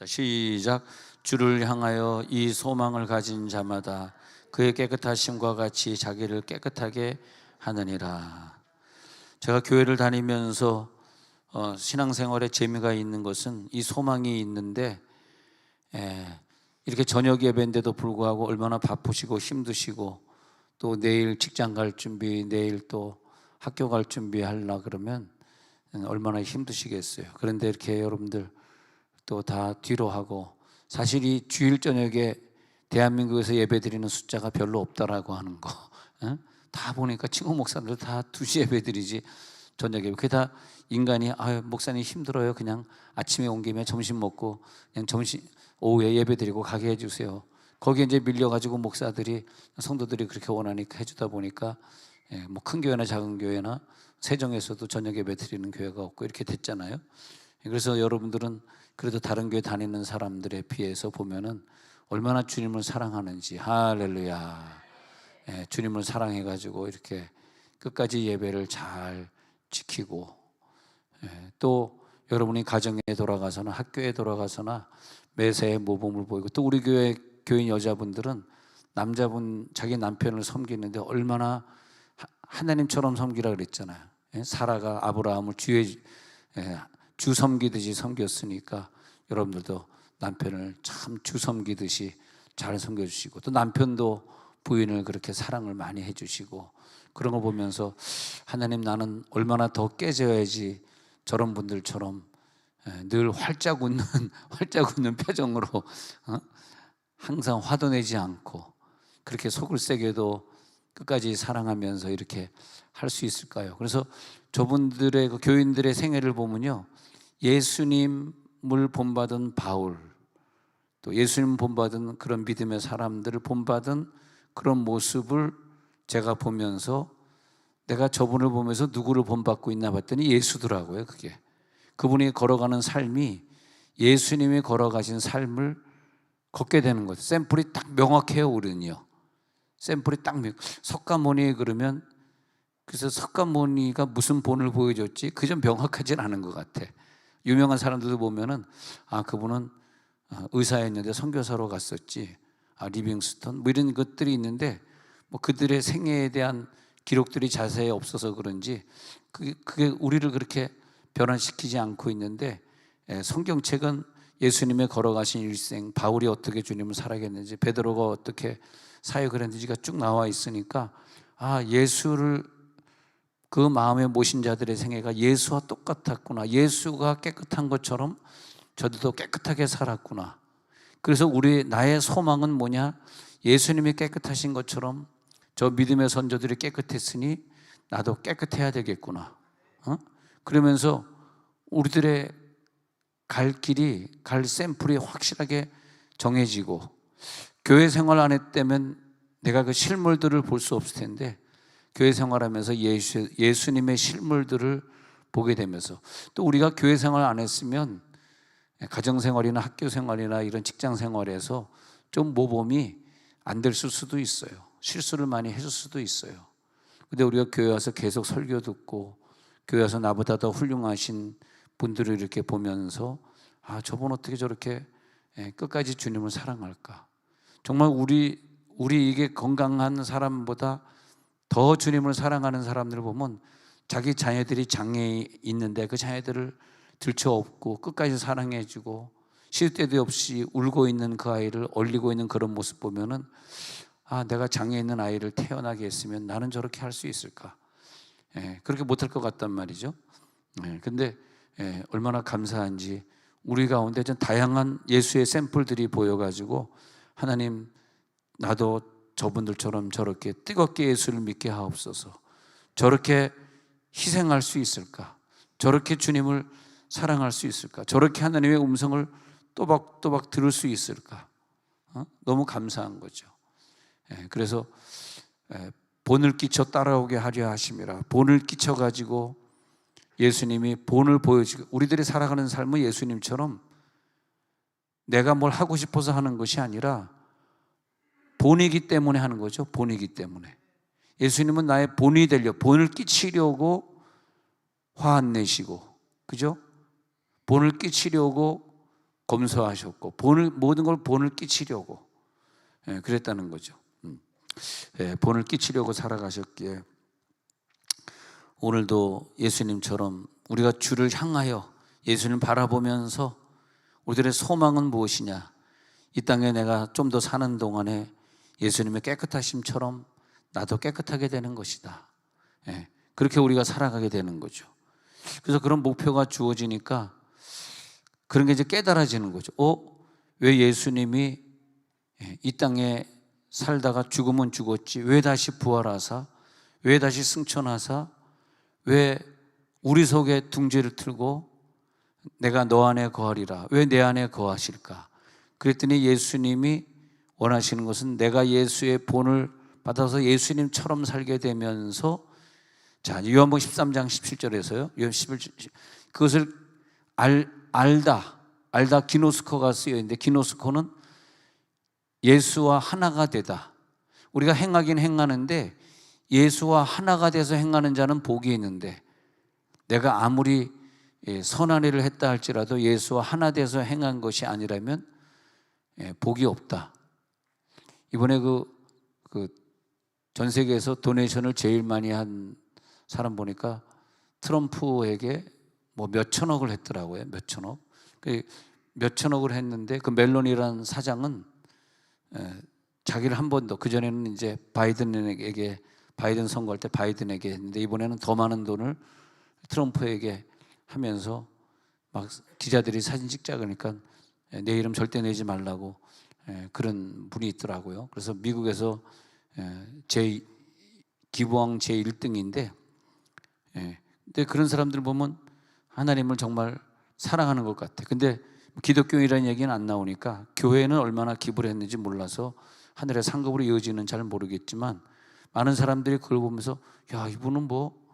시작. 주를 향하여 이 소망을 가진 자마다 그의 깨끗하심과 같이 자기를 깨끗하게 하느니라. 제가 교회를 다니면서 신앙생활에 재미가 있는 것은 이 소망이 있는데, 이렇게 저녁 예배인데도 불구하고 얼마나 바쁘시고 힘드시고, 또 내일 직장 갈 준비, 내일 또 학교 갈 준비 하려고 그러면 얼마나 힘드시겠어요. 그런데 이렇게 여러분들 또 다 뒤로 하고, 사실 이 주일 저녁에 대한민국에서 예배 드리는 숫자가 별로 없다라고 하는 거, 다 보니까 친구 목사들 다 2시 예배 드리지 저녁에. 그게 다 인간이 목사님 힘들어요, 그냥 아침에 온 김에 점심 먹고 그냥 오후에 예배 드리고 가게 해주세요. 거기에 이제 밀려가지고 목사들이, 성도들이 그렇게 원하니까 해주다 보니까 뭐 큰 교회나 작은 교회나 세종에서도 저녁 예배 드리는 교회가 없고 이렇게 됐잖아요. 그래서 여러분들은 그래도 다른 교회 다니는 사람들에 비해서 보면은 얼마나 주님을 사랑하는지, 할렐루야. 주님을 사랑해가지고 이렇게 끝까지 예배를 잘 지키고, 또 여러분이 가정에 돌아가서나 학교에 돌아가서나 매사에 모범을 보이고, 또 우리 교회 교인 여자분들은 남자분 자기 남편을 섬기는데 얼마나 하나님처럼 섬기라 그랬잖아요. 사라가 아브라함을 주 섬기듯이 섬겼으니까 여러분들도 남편을 참 주 섬기듯이 잘 섬겨주시고, 또 남편도 부인을 그렇게 사랑을 많이 해주시고, 그런 거 보면서 하나님, 나는 얼마나 더 깨져야지 저런 분들처럼 늘 활짝 웃는 표정으로 항상 화도 내지 않고 그렇게 속을 새겨도 끝까지 사랑하면서 이렇게 할 수 있을까요? 그래서 저분들의 그 교인들의 생애를 보면요, 예수님을 본받은 바울, 또 예수님 본받은 그런 믿음의 사람들을 본받은 그런 모습을 제가 보면서, 내가 저분을 보면서 누구를 본받고 있나 봤더니 예수더라고요. 그분이 걸어가는 삶이 예수님이 걸어가신 삶을 걷게 되는 거죠. 샘플이 딱 명확해요. 우리는요, 샘플이 딱 석가모니 그러면, 그래서 석가모니가 무슨 본을 보여줬지? 그저 명확하진 않은 것 같아. 유명한 사람들도 보면은 그분은 의사였는데 선교사로 갔었지, 리빙스턴 뭐 이런 것들이 있는데, 뭐 그들의 생애에 대한 기록들이 자세히 없어서 그런지 그게 우리를 그렇게 변화시키지 않고 있는데, 성경책은 예수님의 걸어가신 일생, 바울이 어떻게 주님을 살아갔는지, 베드로가 어떻게 사역을 했는지가 쭉 나와 있으니까, 예수를 그 마음에 모신 자들의 생애가 예수와 똑같았구나, 예수가 깨끗한 것처럼 저들도 깨끗하게 살았구나. 그래서 나의 소망은 뭐냐? 예수님이 깨끗하신 것처럼 저 믿음의 선조들이 깨끗했으니 나도 깨끗해야 되겠구나. 그러면서 우리들의 갈 길이, 갈 샘플이 확실하게 정해지고, 교회 생활 안 했다면 내가 그 실물들을 볼 수 없을 텐데, 교회 생활하면서 예수님의 실물들을 보게 되면서, 또 우리가 교회 생활 안 했으면 가정생활이나 학교생활이나 이런 직장생활에서 좀 모범이 안 됐을 수도 있어요. 실수를 많이 했을 수도 있어요. 근데 우리가 교회 와서 계속 설교 듣고, 교회 와서 나보다 더 훌륭하신 분들을 이렇게 보면서, 저분 어떻게 저렇게 끝까지 주님을 사랑할까? 정말 우리 이게 건강한 사람보다 더 주님을 사랑하는 사람들을 보면, 자기 자녀들이 장애에 있는데 그 자녀들을 들쳐업고 끝까지 사랑해주고, 쉴 때도 없이 울고 있는 그 아이를 얼리고 있는 그런 모습 보면은, 내가 장애 있는 아이를 태어나게 했으면 나는 저렇게 할 수 있을까? 그렇게 못할 것 같단 말이죠. 근데 얼마나 감사한지, 우리 가운데 좀 다양한 예수의 샘플들이 보여가지고, 하나님, 나도 저분들처럼 저렇게 뜨겁게 예수를 믿게 하옵소서. 저렇게 희생할 수 있을까? 저렇게 주님을 사랑할 수 있을까? 저렇게 하나님의 음성을 또박또박 들을 수 있을까? 너무 감사한 거죠. 그래서 본을 끼쳐 따라오게 하려 하심이라. 본을 끼쳐가지고 예수님이 본을 보여주고, 우리들이 살아가는 삶은 예수님처럼 내가 뭘 하고 싶어서 하는 것이 아니라 본이기 때문에 하는 거죠. 본이기 때문에. 예수님은 나의 본이 되려, 본을 끼치려고 화 안 내시고, 그죠? 본을 끼치려고 검소하셨고 모든 걸 본을 끼치려고 그랬다는 거죠. 본을 끼치려고 살아가셨기에 오늘도 예수님처럼 우리가 주를 향하여 예수님을 바라보면서 우리들의 소망은 무엇이냐, 이 땅에 내가 좀 더 사는 동안에 예수님의 깨끗하심처럼 나도 깨끗하게 되는 것이다. 그렇게 우리가 살아가게 되는 거죠. 그래서 그런 목표가 주어지니까 그런 게 이제 깨달아지는 거죠. 왜 예수님이 이 땅에 살다가 죽으면 죽었지, 왜 다시 부활하사, 왜 다시 승천하사, 왜 우리 속에 둥지를 틀고 내가 너 안에 거하리라, 왜 내 안에 거하실까? 그랬더니 예수님이 원하시는 것은 내가 예수의 본을 받아서 예수님처럼 살게 되면서, 자, 요한복음 13장 17절에서요. 요한 11절, 그것을 알다 기노스코가 쓰여 있는데, 기노스코는 예수와 하나가 되다. 우리가 행하긴 행하는데 예수와 하나가 돼서 행하는 자는 복이 있는데, 내가 아무리 선한 일을 했다 할지라도 예수와 하나 돼서 행한 것이 아니라면 복이 없다. 이번에 전 세계에서 도네이션을 제일 많이 한 사람 보니까 트럼프에게 뭐 몇 천억을 했더라고요. 몇 천억. 몇 천억을 했는데 그 멜론이라는 사장은 자기를 한 번 더, 그전에는 이제 바이든 선거할 때 바이든에게 했는데 이번에는 더 많은 돈을 트럼프에게 하면서 막 기자들이 사진 찍자 그러니까 내 이름 절대 내지 말라고 그런 분이 있더라고요. 그래서 미국에서 기부왕 제1등인데, 근데 그런 사람들 보면 하나님을 정말 사랑하는 것 같아. 근데 기독교인이라는 얘기는 안 나오니까 교회는 얼마나 기부를 했는지 몰라서 하늘의 상급으로 이어지는 잘 모르겠지만, 많은 사람들이 그걸 보면서 야, 이분은 뭐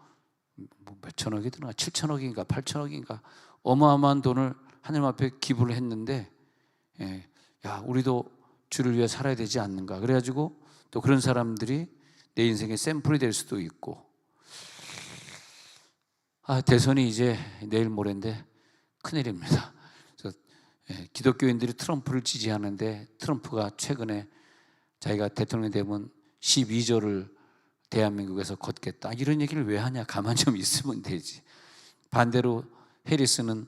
몇천억이 드나, 7천억인가 8천억인가 어마어마한 돈을 하나님 앞에 기부를 했는데, 야, 우리도 주를 위해 살아야 되지 않는가. 그래가지고 또 그런 사람들이 내 인생의 샘플이 될 수도 있고. 대선이 이제 내일 모레인데 큰일입니다. 그래서 기독교인들이 트럼프를 지지하는데, 트럼프가 최근에 자기가 대통령이 되면 12조를 대한민국에서 걷겠다, 이런 얘기를 왜 하냐. 가만 좀 있으면 되지. 반대로 해리스는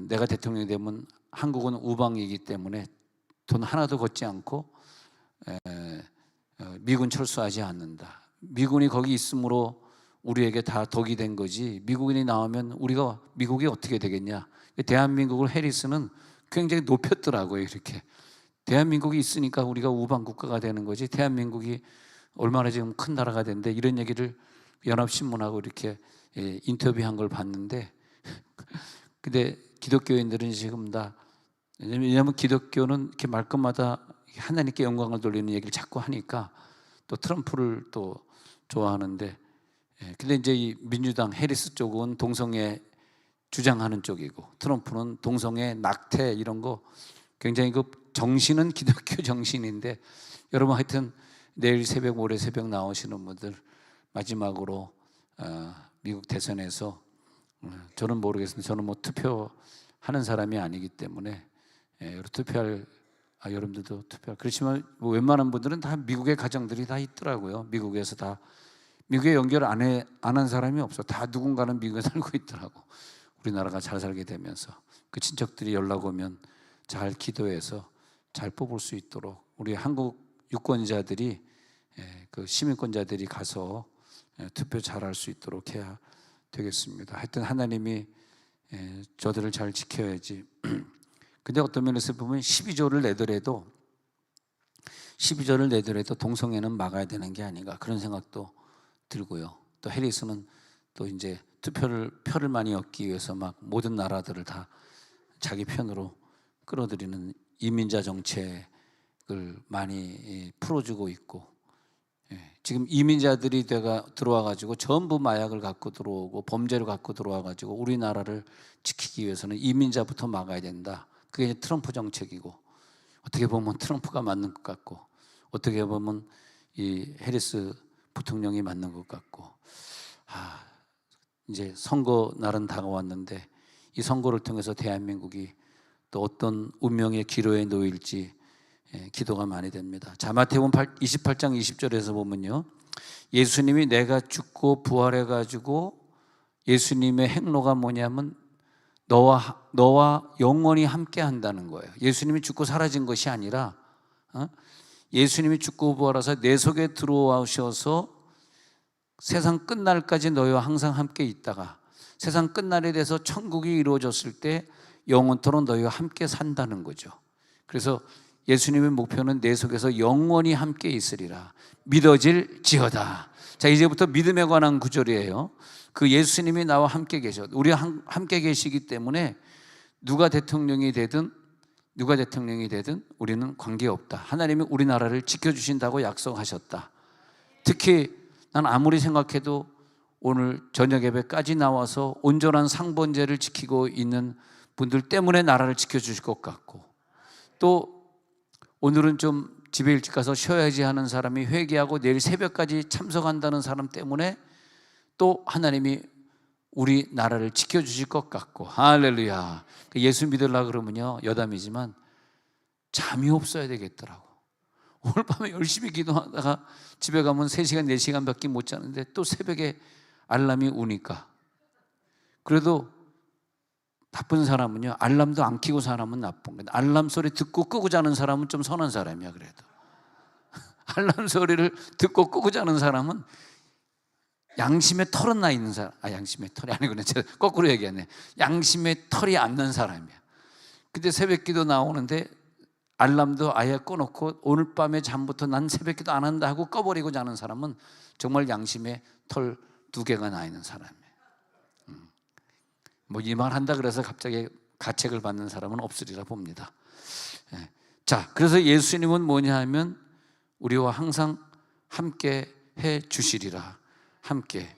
내가 대통령이 되면 한국은 우방이기 때문에 돈 하나도 걷지 않고 미군 철수하지 않는다. 미군이 거기 있으므로 우리에게 다 덕이 된 거지, 미국인이 나오면 미국이 어떻게 되겠냐. 대한민국을 해리스는 굉장히 높였더라고요. 이렇게 대한민국이 있으니까 우리가 우방 국가가 되는 거지, 대한민국이 얼마나 지금 큰 나라가 됐는데, 이런 얘기를 연합신문하고 이렇게 인터뷰한 걸 봤는데, 근데 기독교인들은 지금 다, 왜냐하면 기독교는 이렇게 말끝마다 하나님께 영광을 돌리는 얘기를 자꾸 하니까 또 트럼프를 또 좋아하는데, 근데 이제 이 민주당 해리스 쪽은 동성애 주장하는 쪽이고, 트럼프는 동성애 낙태 이런 거 굉장히 정신은 기독교 정신인데, 여러분 하여튼 내일 새벽 모레 새벽 나오시는 분들 마지막으로 미국 대선에서, 저는 모르겠습니다. 저는 뭐 투표하는 사람이 아니기 때문에 투표할 여러분들도 투표할, 그렇지만 뭐 웬만한 분들은 다 미국의 가정들이 다 있더라고요. 미국에서 다 미국에 연결 안 한 사람이 없어. 다 누군가는 미국에 살고 있더라고. 우리나라가 잘 살게 되면서 그 친척들이 연락 오면 잘 기도해서 잘 뽑을 수 있도록 우리 한국 유권자들이, 그 시민권자들이 가서 투표 잘할 수 있도록 해야 되겠습니다. 하여튼 하나님이 저들을 잘 지켜야지. 근데 어떤 면에서 보면 12조를 내더라도 동성애는 막아야 되는 게 아닌가, 그런 생각도 들고요. 또 해리스는 또 이제 표를 많이 얻기 위해서 막 모든 나라들을 다 자기 편으로 끌어들이는 이민자 정책을 많이 풀어주고 있고, 지금 이민자들이 들어와가지고 전부 마약을 갖고 들어오고 범죄를 갖고 들어와가지고 우리나라를 지키기 위해서는 이민자부터 막아야 된다. 그게 이제 트럼프 정책이고, 어떻게 보면 트럼프가 맞는 것 같고, 어떻게 보면 이 해리스 부통령이 맞는 것 같고. 이제 선거 날은 다가왔는데 이 선거를 통해서 대한민국이 또 어떤 운명의 기로에 놓일지 기도가 많이 됩니다. 자, 마태복음 28장 20절에서 보면요, 예수님이 내가 죽고 부활해 가지고 예수님의 행로가 뭐냐면 너와 영원히 함께 한다는 거예요. 예수님이 죽고 사라진 것이 아니라 예수님이 죽고 부활하사 내 속에 들어오셔서 세상 끝날까지 너희와 항상 함께 있다가 세상 끝날에 대해서 천국이 이루어졌을 때 영원토록 너희와 함께 산다는 거죠. 그래서 예수님의 목표는 내 속에서 영원히 함께 있으리라. 믿어질지어다. 자, 이제부터 믿음에 관한 구절이에요. 그 예수님이 나와 함께 계셔. 우리와 함께 계시기 때문에 누가 대통령이 되든 우리는 관계없다. 하나님이 우리나라를 지켜주신다고 약속하셨다. 특히 난 아무리 생각해도 오늘 저녁 예배까지 나와서 온전한 상번제를 지키고 있는 분들 때문에 나라를 지켜주실 것 같고, 또 오늘은 좀 집에 일찍 가서 쉬어야지 하는 사람이 회개하고 내일 새벽까지 참석한다는 사람 때문에 또 하나님이 우리 나라를 지켜주실 것 같고, 할렐루야. 예수 믿으려고 그러면요, 여담이지만 잠이 없어야 되겠더라고. 오늘 밤에 열심히 기도하다가 집에 가면 3시간, 4시간밖에 못 자는데 또 새벽에 알람이 우니까. 그래도 나쁜 사람은요, 알람도 안 켜고 사람은 나쁜 거예요. 알람 소리 듣고 끄고 자는 사람은 좀 선한 사람이야. 그래도 알람 소리를 듣고 끄고 자는 사람은 양심의 털은 나 있는 사람. 양심의 털이 아니구나. 제가 거꾸로 얘기하네. 양심의 털이 없는 사람이야. 근데 새벽기도 나오는데 알람도 아예 꺼놓고 오늘 밤에 잠부터 난 새벽기도 안 한다 하고 꺼버리고 자는 사람은 정말 양심의 털 2개가 나 있는 사람이에요. 뭐 이 말 한다 그래서 갑자기 가책을 받는 사람은 없으리라 봅니다. 자, 그래서 예수님은 뭐냐 하면 우리와 항상 함께 해 주시리라. 함께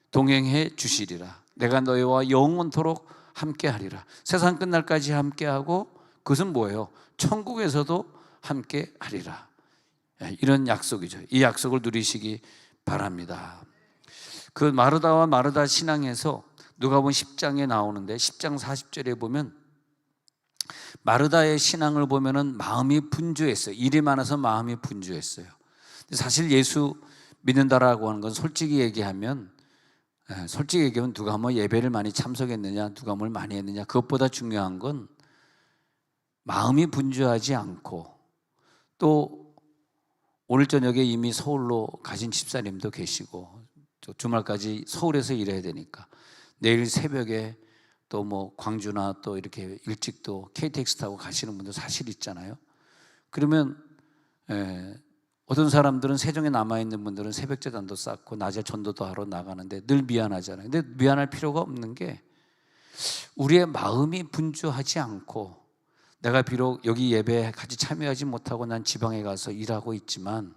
동행해 주시리라. 내가 너희와 영원토록 함께 하리라. 세상 끝날까지 함께 하고, 그것은 뭐예요? 천국에서도 함께 하리라. 이런 약속이죠. 이 약속을 누리시기 바랍니다. 그 마르다와 마르다 신앙에서 누가복음 10장에 나오는데 10장 40절에 보면 마르다의 신앙을 보면은 마음이 분주했어요. 일이 많아서 마음이 분주했어요. 사실 예수 믿는다라고 하는 건 솔직히 얘기하면 누가 뭐 예배를 많이 참석했느냐, 누가 뭘 많이 했느냐, 그것보다 중요한 건 마음이 분주하지 않고, 또 오늘 저녁에 이미 서울로 가신 집사님도 계시고 주말까지 서울에서 일해야 되니까 내일 새벽에 또 뭐 광주나 또 이렇게 일찍 또 KTX 타고 가시는 분도 사실 있잖아요. 그러면 어떤 사람들은 세종에 남아있는 분들은 새벽 제단도 쌓고 낮에 전도도 하러 나가는데 늘 미안하잖아요. 근데 미안할 필요가 없는 게, 우리의 마음이 분주하지 않고, 내가 비록 여기 예배에 같이 참여하지 못하고 난 지방에 가서 일하고 있지만,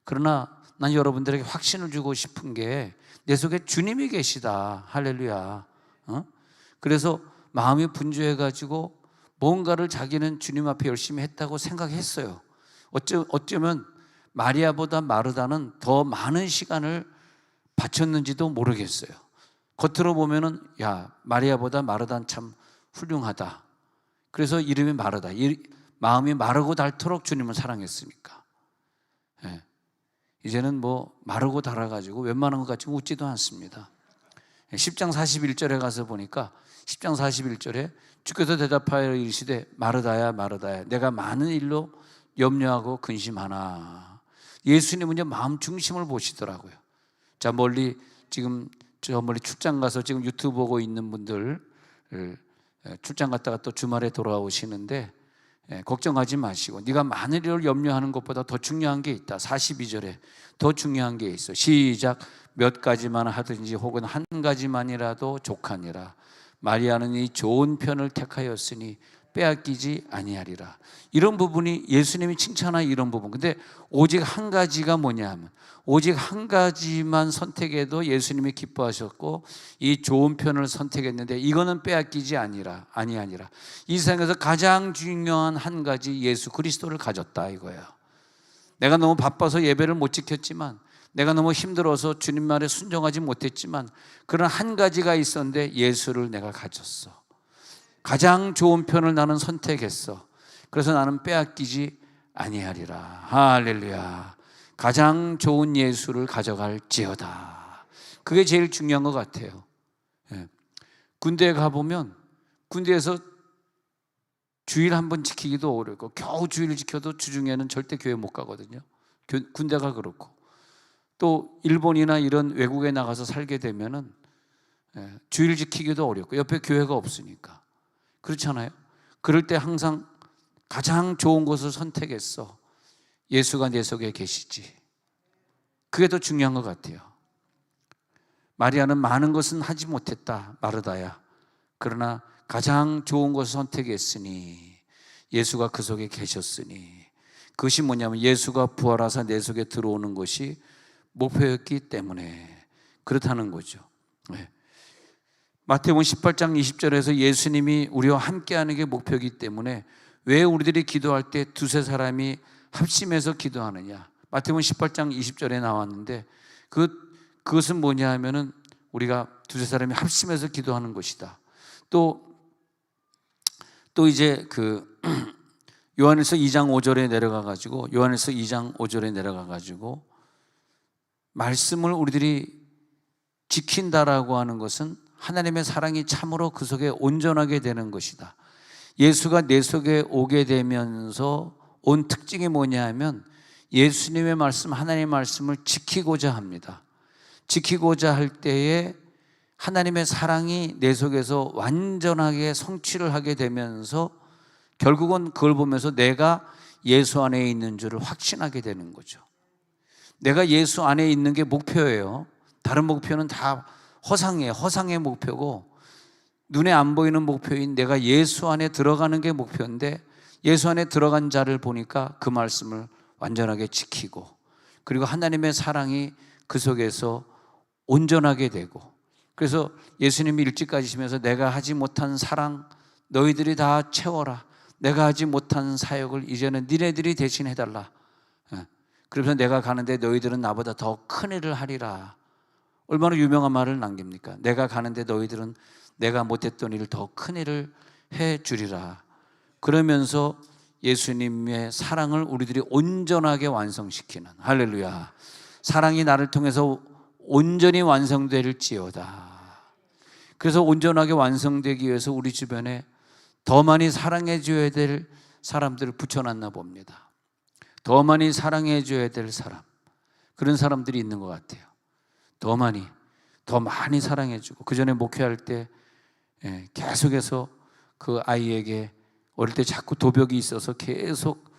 그러나 난 여러분들에게 확신을 주고 싶은 게 내 속에 주님이 계시다. 할렐루야. 그래서 마음이 분주해가지고 뭔가를 자기는 주님 앞에 열심히 했다고 생각했어요. 어쩌면 마리아보다 마르다는 더 많은 시간을 바쳤는지도 모르겠어요. 겉으로 보면은 야, 마리아보다 마르다는 참 훌륭하다. 그래서 이름이 마르다. 마음이 마르고 닳도록 주님을 사랑했으니까. 이제는 뭐 마르고 닳아가지고 웬만한 것 같지만 웃지도 않습니다. 10장 41절에 가서 보니까 10장 41절에 주께서 대답하여 이르시되 마르다야 마르다야 내가 많은 일로 염려하고 근심하나. 예수님은 이제 마음 중심을 보시더라고요. 자, 지금 저 멀리 출장 가서 지금 유튜브 보고 있는 분들, 출장 갔다가 또 주말에 돌아오시는데 걱정하지 마시고, 네가 많은 일을 염려하는 것보다 더 중요한 게 있다. 42절에 더 중요한 게 있어. 시작. 몇 가지만 하든지 혹은 한 가지만이라도 족하니라. 마리아는 이 좋은 편을 택하였으니 빼앗기지 아니하리라. 이런 부분이 예수님이 칭찬한 이런 부분. 근데 오직 한 가지가 뭐냐 하면, 오직 한 가지만 선택해도 예수님이 기뻐하셨고 이 좋은 편을 선택했는데 이거는 빼앗기지 아니하니라. 이 세상에서 가장 중요한 한 가지, 예수 그리스도를 가졌다 이거야. 내가 너무 바빠서 예배를 못 지켰지만, 내가 너무 힘들어서 주님 말에 순종하지 못했지만, 그런 한 가지가 있었는데 예수를 내가 가졌어. 가장 좋은 편을 나는 선택했어. 그래서 나는 빼앗기지 아니하리라. 할렐루야. 가장 좋은 예수를 가져갈지어다. 그게 제일 중요한 것 같아요. 예. 군대에 가보면 군대에서 주일 한 번 지키기도 어렵고 겨우 주일 지켜도 주중에는 절대 교회 못 가거든요. 군대가 그렇고 또 일본이나 이런 외국에 나가서 살게 되면은 주일 지키기도 어렵고 옆에 교회가 없으니까 그렇잖아요. 그럴 때 항상 가장 좋은 것을 선택했어. 예수가 내 속에 계시지. 그게 더 중요한 것 같아요. 마리아는 많은 것은 하지 못했다, 마르다야. 그러나 가장 좋은 것을 선택했으니 예수가 그 속에 계셨으니 그것이 뭐냐면 예수가 부활하사 내 속에 들어오는 것이 목표였기 때문에 그렇다는 거죠. 네. 마태복음 18장 20절에서 예수님이 우리와 함께하는 게 목표이기 때문에 왜 우리들이 기도할 때 두세 사람이 합심해서 기도하느냐. 마태복음 18장 20절에 나왔는데 그것은 뭐냐 하면은 우리가 두세 사람이 합심해서 기도하는 것이다. 또 이제 요한일서 2장 5절에 내려가가지고 요한일서 2장 5절에 내려가가지고 말씀을 우리들이 지킨다라고 하는 것은 하나님의 사랑이 참으로 그 속에 온전하게 되는 것이다. 예수가 내 속에 오게 되면서 온 특징이 뭐냐 하면 예수님의 말씀, 하나님의 말씀을 지키고자 합니다. 지키고자 할 때에 하나님의 사랑이 내 속에서 완전하게 성취를 하게 되면서 결국은 그걸 보면서 내가 예수 안에 있는 줄을 확신하게 되는 거죠. 내가 예수 안에 있는 게 목표예요. 다른 목표는 다 허상이에요. 허상의 목표고 눈에 안 보이는 목표인 내가 예수 안에 들어가는 게 목표인데 예수 안에 들어간 자를 보니까 그 말씀을 완전하게 지키고 그리고 하나님의 사랑이 그 속에서 온전하게 되고 그래서 예수님이 일찍 가시면서 내가 하지 못한 사랑 너희들이 다 채워라. 내가 하지 못한 사역을 이제는 니네들이 대신해달라. 그러면서 내가 가는데 너희들은 나보다 더 큰 일을 하리라. 얼마나 유명한 말을 남깁니까? 내가 가는데 너희들은 내가 못했던 일을 더 큰 일을 해주리라. 그러면서 예수님의 사랑을 우리들이 온전하게 완성시키는 할렐루야. 사랑이 나를 통해서 온전히 완성될지어다. 그래서 온전하게 완성되기 위해서 우리 주변에 더 많이 사랑해 줘야 될 사람들을 붙여놨나 봅니다. 더 많이 사랑해 줘야 될 사람, 그런 사람들이 있는 것 같아요. 더 많이 사랑해 주고 그 전에 목회할 때 계속해서 그 아이에게 어릴 때 자꾸 도벽이 있어서 계속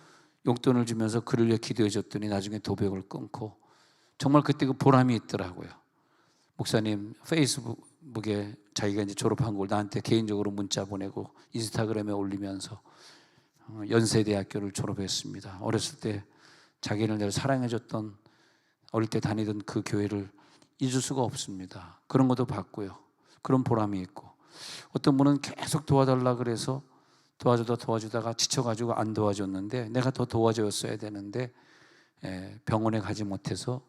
용돈을 주면서 그를 위해 기도해 줬더니 나중에 도벽을 끊고 정말 그때 그 보람이 있더라고요. 목사님 페이스북에 자기가 이제 졸업한 걸 나한테 개인적으로 문자 보내고 인스타그램에 올리면서 연세대학교를 졸업했습니다. 어렸을 때 자기를 늘 사랑해줬던 어릴 때 다니던 그 교회를 잊을 수가 없습니다. 그런 것도 봤고요. 그런 보람이 있고 어떤 분은 계속 도와달라 그래서 도와주다가 지쳐가지고 안 도와줬는데 내가 더 도와줬어야 되는데 병원에 가지 못해서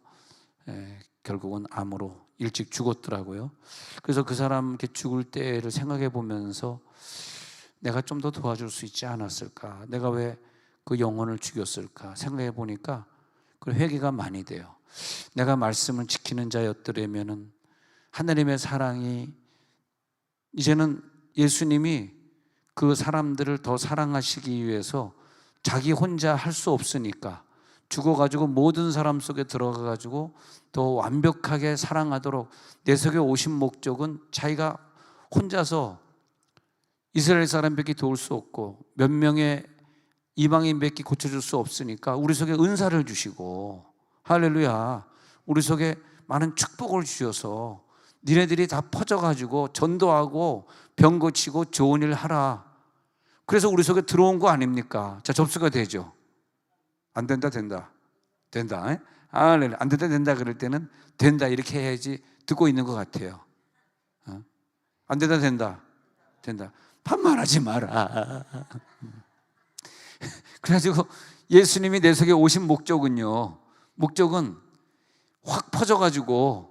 결국은 암으로 일찍 죽었더라고요. 그래서 그 사람 이렇게 죽을 때를 생각해 보면서 내가 좀 더 도와줄 수 있지 않았을까? 내가 왜 그 영혼을 죽였을까? 생각해 보니까 그 회개가 많이 돼요. 내가 말씀을 지키는 자였더라면은 하나님의 사랑이 이제는 예수님이 그 사람들을 더 사랑하시기 위해서 자기 혼자 할 수 없으니까 죽어가지고 모든 사람 속에 들어가가지고 더 완벽하게 사랑하도록 내 속에 오신 목적은 자기가 혼자서 이스라엘 사람밖에 도울 수 없고 몇 명의 이방인밖에 고쳐줄 수 없으니까 우리 속에 은사를 주시고 할렐루야 우리 속에 많은 축복을 주셔서 니네들이 다 퍼져가지고 전도하고 병 고치고 좋은 일 하라. 그래서 우리 속에 들어온 거 아닙니까? 자, 접수가 되죠. 안 된다. 할렐루야. 안 된다 그럴 때는 된다 이렇게 해야지 듣고 있는 것 같아요. 안 된다. 반말하지 마라. 그래가지고 예수님이 내 속에 오신 목적은 확 퍼져가지고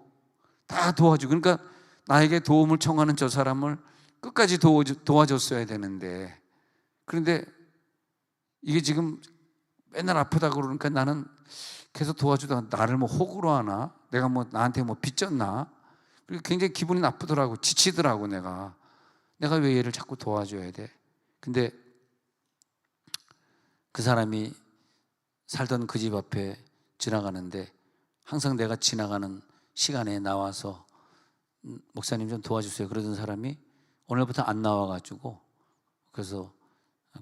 다 도와주고 그러니까 나에게 도움을 청하는 저 사람을 끝까지 도와줬어야 되는데, 그런데 이게 지금 맨날 아프다 그러니까 나는 계속 도와주다가 나를 뭐 호구로 하나? 내가 뭐 나한테 뭐 빚졌나? 그리고 굉장히 기분이 나쁘더라고. 지치더라고. 내가 왜 얘를 자꾸 도와줘야 돼? 근데 그 사람이 살던 그 집 앞에 지나가는데 항상 내가 지나가는 시간에 나와서 목사님 좀 도와주세요 그러던 사람이 오늘부터 안 나와가지고, 그래서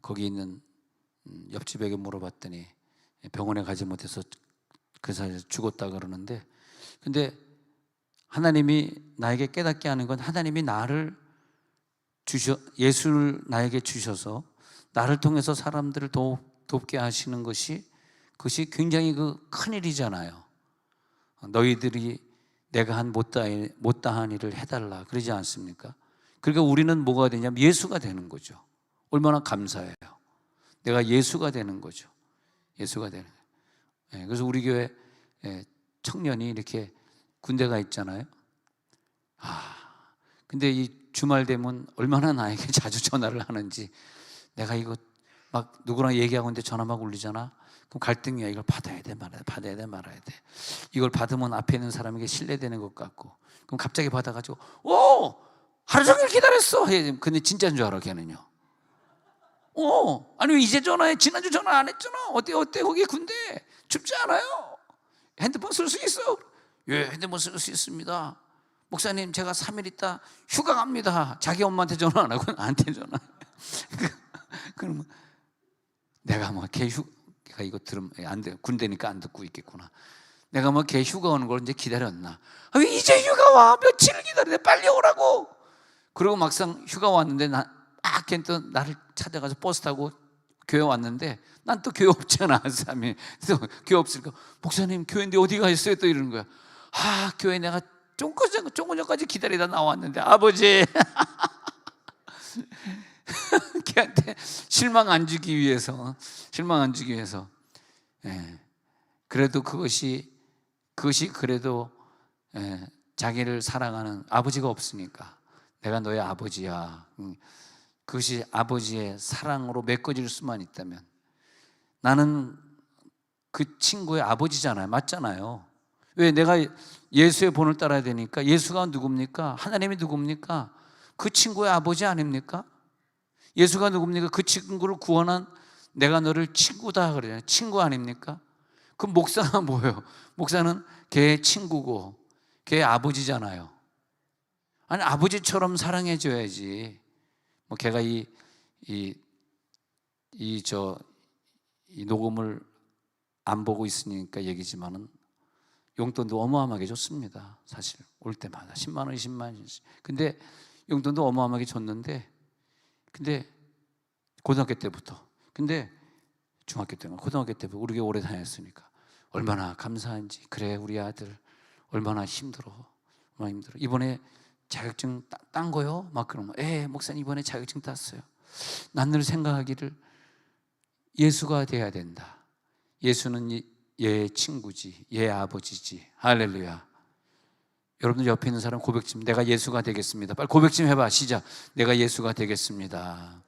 거기 있는 옆집에게 물어봤더니 병원에 가지 못해서 그 사이에 죽었다 그러는데, 근데 하나님이 나에게 깨닫게 하는 건 하나님이 예수를 나에게 주셔서 나를 통해서 사람들을 돕게 하시는 그것이 굉장히 큰 일이잖아요. 너희들이 내가 한 못다한 일을 해달라 그러지 않습니까? 그러니까 우리는 뭐가 되냐면 예수가 되는 거죠. 얼마나 감사해요. 내가 예수가 되는 거죠. 예수가 되는 거예요. 그래서 우리 교회 청년이 이렇게 군대가 있잖아요. 근데 이 주말 되면 얼마나 나에게 자주 전화를 하는지. 내가 이거 막 누구랑 얘기하고 있는데 전화 막 울리잖아. 그럼 갈등이야. 이걸 받아야 돼 말아야 돼, 받아야 돼 말아야 돼. 이걸 받으면 앞에 있는 사람에게 신뢰되는 것 같고, 그럼 갑자기 받아가지고 하루 종일 기다렸어. 근데 진짜인 줄 알아 걔는요. 아니 왜 이제 전화해? 지난주 전화 안 했잖아. 어때 거기 군대 춥지 않아요? 핸드폰 쓸 수 있어? 예, 핸드폰 쓸 수 있습니다. 목사님 제가 3일 있다 휴가 갑니다. 자기 엄마한테 전화 안 하고 나한테 전화. 그러면 내가 뭐 걔 휴가 이거 들으면 안 돼. 군대니까 안 듣고 있겠구나. 내가 뭐 걔 휴가 오는 걸 이제 기다렸나? 왜 이제 휴가 와? 며칠을 기다려? 빨리 오라고. 그리고 막상 휴가 왔는데 걔 또 나를 찾아가서 버스 타고 교회 왔는데 난 또 교회 없잖아. 3일 또 교회 없으니까 목사님 교회인데 어디 가 있어요? 또 이러는 거야. 교회 내가 조금 전까지 기다리다 나왔는데 아버지 걔한테 실망 안 주기 위해서 그래도 그것이 그래도 자기를 사랑하는 아버지가 없으니까 내가 너의 아버지야. 그것이 아버지의 사랑으로 메꿔질 수만 있다면, 나는 그 친구의 아버지잖아요. 맞잖아요. 왜? 내가 예수의 본을 따라야 되니까. 예수가 누굽니까? 하나님이 누굽니까? 그 친구의 아버지 아닙니까? 예수가 누굽니까? 그 친구를 구원한 내가 너를 친구다 그래요. 친구 아닙니까? 그럼 목사는 뭐예요? 목사는 걔의 친구고 걔의 아버지잖아요. 아니 아버지처럼 사랑해 줘야지. 뭐 걔가 이 녹음을 안 보고 있으니까 얘기지만은 용돈도 어마어마하게 줬습니다. 사실 올 때마다 10만 원, 20만 원씩. 근데 용돈도 어마어마하게 줬는데, 근데 고등학교 때부터, 근데 중학교 때만, 고등학교 때부터 우리 교회 오래 다녔으니까 얼마나 감사한지. 그래 우리 아들 얼마나 힘들어. 이번에 자격증 딴 거요? 막 그러면 목사님 이번에 자격증 땄어요. 난 늘 생각하기를 예수가 돼야 된다. 예수는 얘의 친구지, 얘의 아버지지. 할렐루야. 여러분들 옆에 있는 사람 고백 좀, 내가 예수가 되겠습니다. 빨리 고백 좀 해봐. 시작. 내가 예수가 되겠습니다.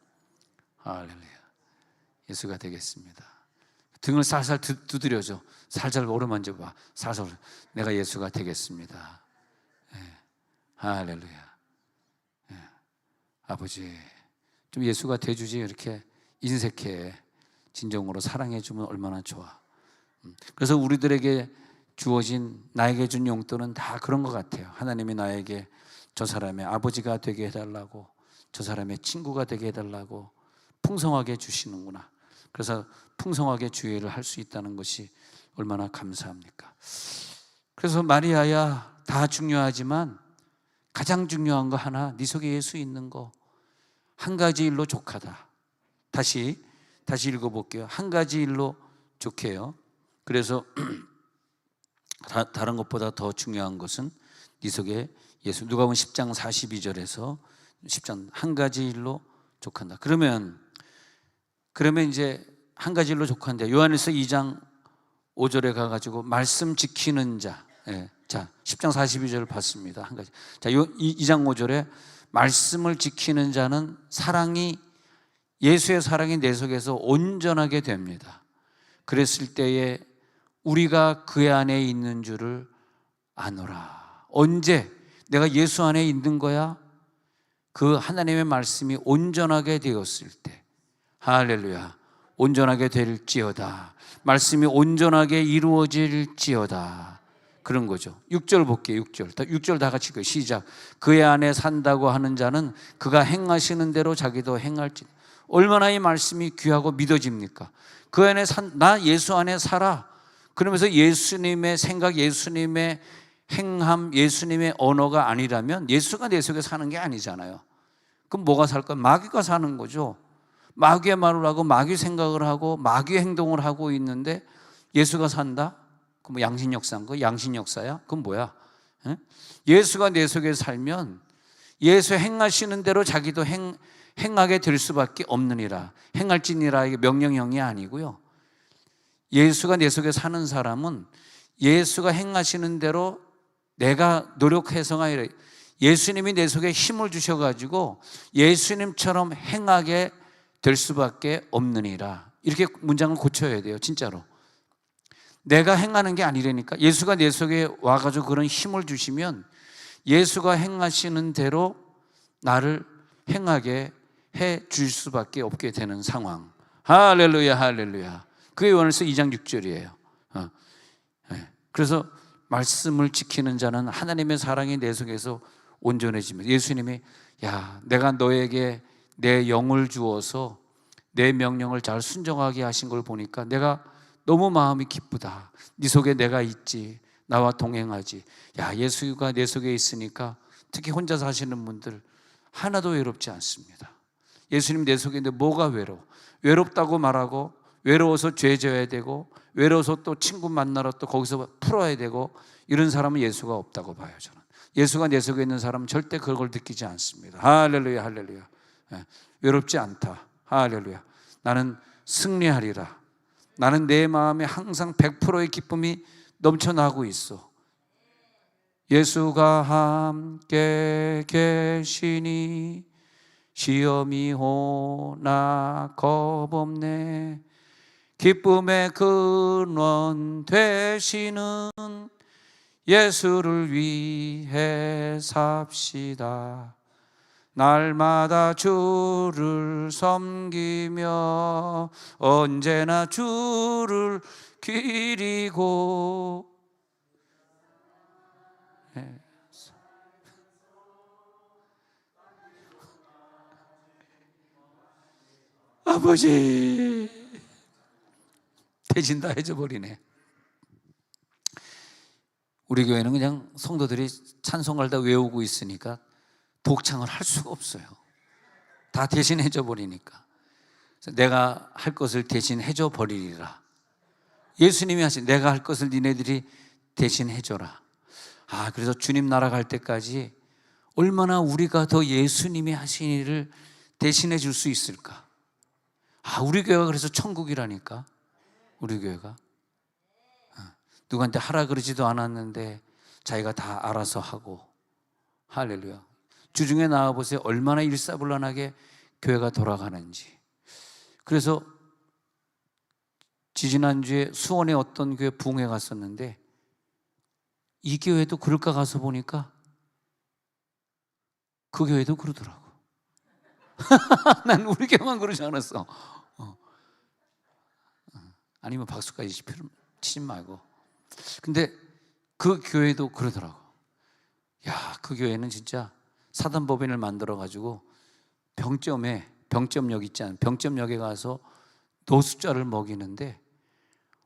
할렐루야. 예수가 되겠습니다. 등을 살살 두드려줘. 살살 오르만져봐. 살살. 내가 예수가 되겠습니다. 할렐루야. 아버지 좀 예수가 돼주지. 이렇게 인색해 진정으로 사랑해주면 얼마나 좋아. 그래서 우리들에게 주어진, 나에게 준 용돈은 다 그런 것 같아요. 하나님이 나에게 저 사람의 아버지가 되게 해달라고, 저 사람의 친구가 되게 해달라고 풍성하게 주시는구나. 그래서 풍성하게 주의를 할 수 있다는 것이 얼마나 감사합니까? 그래서 마리아야, 다 중요하지만 가장 중요한 거 하나, 네 속에 예수 있는 거 한 가지 일로 족하다. 다시 읽어볼게요. 한 가지 일로 족해요. 그래서 다른 것보다 더 중요한 것은 네 속에 예수. 누가복음 10장 42절에서 10장 한 가지 일로 족한다. 그러면 이제 한 가지 일로 족한데, 요한일서 2장 5절에 가가지고 말씀 지키는 자. 자, 10장 42절 봤습니다. 한 가지. 자, 2장 5절에 말씀을 지키는 자는 예수의 사랑이 내 속에서 온전하게 됩니다. 그랬을 때에 우리가 그의 안에 있는 줄을 아노라. 언제 내가 예수 안에 있는 거야? 그 하나님의 말씀이 온전하게 되었을 때, 할렐루야, 온전하게 될지어다, 말씀이 온전하게 이루어질지어다, 그런 거죠. 6절 볼게요. 6절 다 같이 시작. 그의 안에 산다고 하는 자는 그가 행하시는 대로 자기도 행할지. 얼마나 이 말씀이 귀하고 믿어집니까? 그 안에 나 예수 안에 살아. 그러면서 예수님의 생각, 예수님의 행함, 예수님의 언어가 아니라면 예수가 내 속에 사는 게 아니잖아요. 그럼 뭐가 살까? 마귀가 사는 거죠. 마귀의 말을 하고 마귀 생각을 하고 마귀 행동을 하고 있는데 예수가 산다? 그럼 뭐 양신 역사인 거? 양신 역사야? 그건 뭐야? 예수가 내 속에 살면 예수 행하시는 대로 자기도 행하게 될 수밖에 없느니라. 행할지니라, 이게 명령형이 아니고요. 예수가 내 속에 사는 사람은 예수가 행하시는 대로 내가 노력해서가 아니라 예수님이 내 속에 힘을 주셔가지고 예수님처럼 행하게 될 수밖에 없느니라. 이렇게 문장을 고쳐야 돼요. 진짜로. 내가 행하는 게 아니라니까. 예수가 내 속에 와가지고 그런 힘을 주시면 예수가 행하시는 대로 나를 행하게 해 줄 수밖에 없게 되는 상황. 할렐루야, 할렐루야. 그게 요한일서 2장 6절이에요. 그래서 말씀을 지키는 자는 하나님의 사랑이 내 속에서 온전해지면서, 예수님이 야, 내가 너에게 내 영을 주어서 내 명령을 잘 순종하게 하신 걸 보니까 내가 너무 마음이 기쁘다. 네 속에 내가 있지, 나와 동행하지. 야, 예수가 내 속에 있으니까 특히 혼자 사시는 분들 하나도 외롭지 않습니다. 예수님 내 속에 있는데 뭐가 외로워? 외롭다고 말하고 외로워서 죄 져야 되고 외로워서 또 친구 만나러 또 거기서 풀어야 되고 이런 사람은 예수가 없다고 봐요. 저는 예수가 내 속에 있는 사람은 절대 그걸 느끼지 않습니다. 할렐루야, 할렐루야. 외롭지 않다. 할렐루야. 나는 승리하리라. 나는 내 마음에 항상 100%의 기쁨이 넘쳐나고 있어. 예수가 함께 계시니 시험이 오나 겁없네. 기쁨의 근원 되시는 예수를 위해 삽시다. 날마다 주를 섬기며 언제나 주를 기리고. 아버지, 대신 다 해줘버리네. 우리 교회는 그냥 성도들이 찬송을 다 외우고 있으니까 독창을 할 수가 없어요. 다 대신 해줘버리니까. 내가 할 것을 대신 해줘버리리라. 예수님이 하신 내가 할 것을 니네들이 대신 해줘라. 그래서 주님 나라 갈 때까지 얼마나 우리가 더 예수님이 하신 일을 대신해 줄 수 있을까? 우리 교회가 그래서 천국이라니까. 우리 교회가 누구한테 하라 그러지도 않았는데 자기가 다 알아서 하고. 할렐루야. 주중에 나와보세요. 얼마나 일사불란하게 교회가 돌아가는지. 그래서 지지난주에 수원에 어떤 교회 부흥회 갔었는데 이 교회도 그럴까 가서 보니까 그 교회도 그러더라고. 난 우리 교회만 그러지 않았어. 아니면 박수까지 치지 말고. 근데 그 교회도 그러더라고. 야, 그 교회는 진짜 사단법인을 만들어가지고 병점역 있잖아요. 병점역에 가서 노숙자를 먹이는데,